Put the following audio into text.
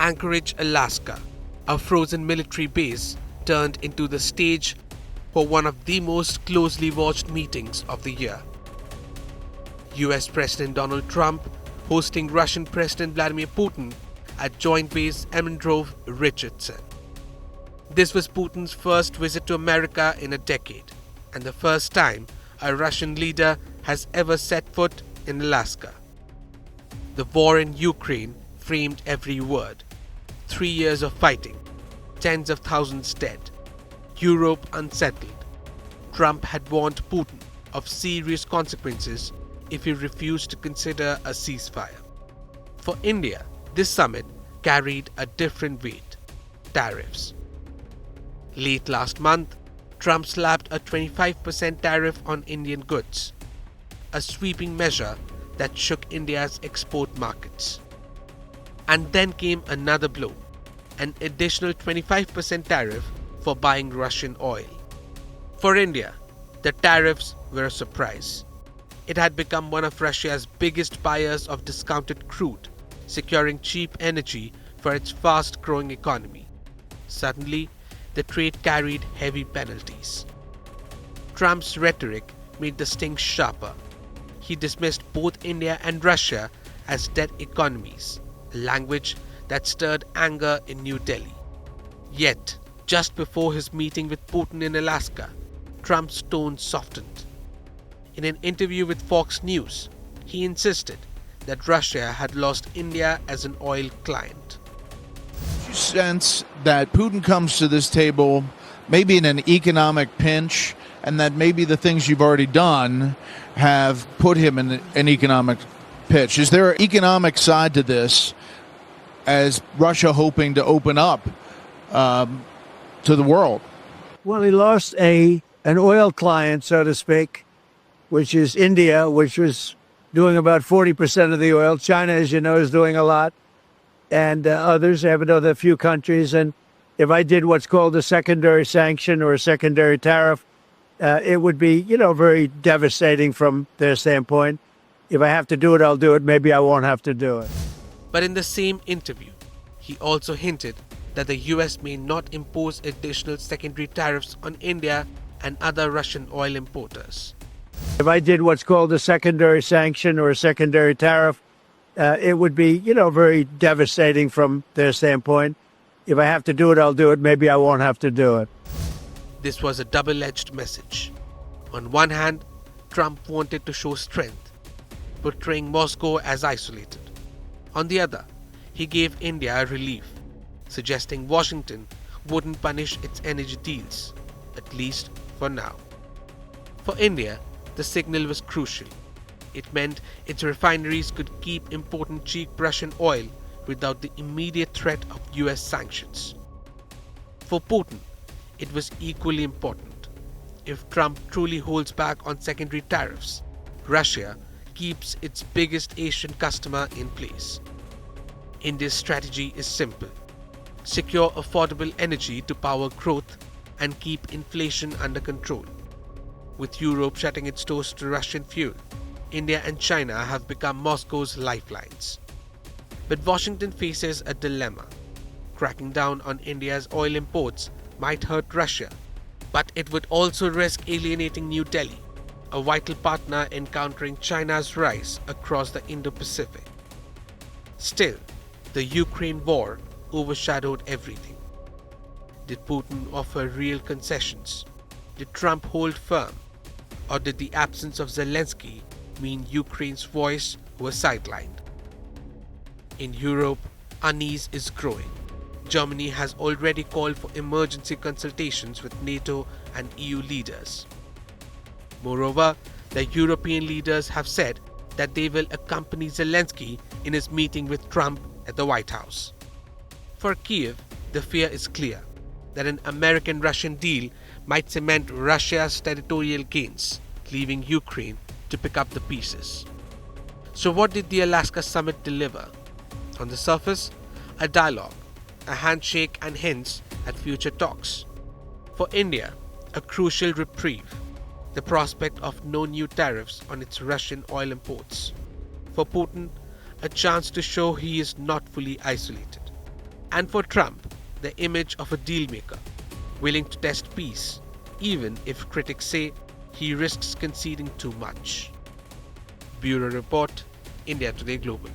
Anchorage, Alaska, a frozen military base, turned into the stage for one of the most closely watched meetings of the year. US President Donald Trump hosting Russian President Vladimir Putin at Joint Base Emmendrove, Richardson. This was Putin's first visit to America in a decade, and the first time a Russian leader has ever set foot in Alaska. The war in Ukraine framed every word. 3 years of fighting, tens of thousands dead, Europe unsettled. Trump had warned Putin of serious consequences if he refused to consider a ceasefire. For India, this summit carried a different weight: tariffs. Late last month, Trump slapped a 25% tariff on Indian goods, a sweeping measure that shook India's export markets. And then came another blow, an additional 25% tariff for buying Russian oil. For India, the tariffs were a surprise. It had become one of Russia's biggest buyers of discounted crude, securing cheap energy for its fast-growing economy. Suddenly, the trade carried heavy penalties. Trump's rhetoric made the sting sharper. He dismissed both India and Russia as dead economies, a language that stirred anger in New Delhi. Yet, just before his meeting with Putin in Alaska, Trump's tone softened. In an interview with Fox News, he insisted that Russia had lost India as an oil client. Do you sense that Putin comes to this table maybe in an economic pinch, and that maybe the things you've already done have put him in an economic pitch? Is there an economic side to this, as Russia hoping to open up to the world? Well, he lost an oil client, so to speak, which is India, which was doing about 40% of the oil. China, as you know, is doing a lot. And others, I have another few countries. And if I did what's called a secondary sanction or a secondary tariff, it would be, very devastating from their standpoint. If I have to do it, I'll do it. Maybe I won't have to do it. But in the same interview, he also hinted that the US may not impose additional secondary tariffs on India and other Russian oil importers. If I did what's called a secondary sanction or a secondary tariff, it would be, very devastating from their standpoint. If I have to do it, I'll do it. Maybe I won't have to do it. This was a double-edged message. On one hand, Trump wanted to show strength, portraying Moscow as isolated. On the other, he gave India relief, suggesting Washington wouldn't punish its energy deals, at least for now. For India, the signal was crucial. It meant its refineries could keep importing cheap Russian oil without the immediate threat of US sanctions. For Putin, it was equally important. If Trump truly holds back on secondary tariffs, Russia keeps its biggest Asian customer in place. India's strategy is simple: secure affordable energy to power growth and keep inflation under control. With Europe shutting its doors to Russian fuel, India and China have become Moscow's lifelines. But Washington faces a dilemma. Cracking down on India's oil imports might hurt Russia, but it would also risk alienating New Delhi, a vital partner in countering China's rise across the Indo-Pacific. Still, the Ukraine war overshadowed everything. Did Putin offer real concessions? Did Trump hold firm? Or did the absence of Zelensky mean Ukraine's voice was sidelined? In Europe, unease is growing. Germany has already called for emergency consultations with NATO and EU leaders. Moreover, the European leaders have said that they will accompany Zelensky in his meeting with Trump at the White House. For Kyiv, the fear is clear that an American-Russian deal might cement Russia's territorial gains, leaving Ukraine to pick up the pieces. So what did the Alaska summit deliver? On the surface, a dialogue, a handshake and hints at future talks. For India, a crucial reprieve, the prospect of no new tariffs on its Russian oil imports. For Putin, a chance to show he is not fully isolated. and for Trump, the image of a deal maker, willing to test peace, even if critics say he risks conceding too much. Bureau Report, India Today Global.